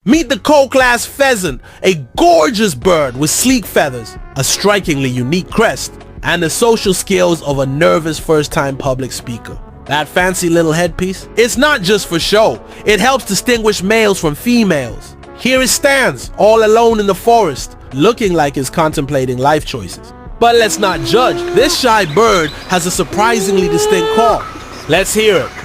Meet the Koklass Pheasant, a gorgeous bird with sleek feathers, a strikingly unique crest, and the social skills of a nervous first-time public speaker. That fancy little headpiece? It's not just for show. It helps distinguish males from females. Here it stands, all alone in the forest, looking like it's contemplating life choices. But let's not judge. This shy bird has a surprisingly distinct call. Let's hear it.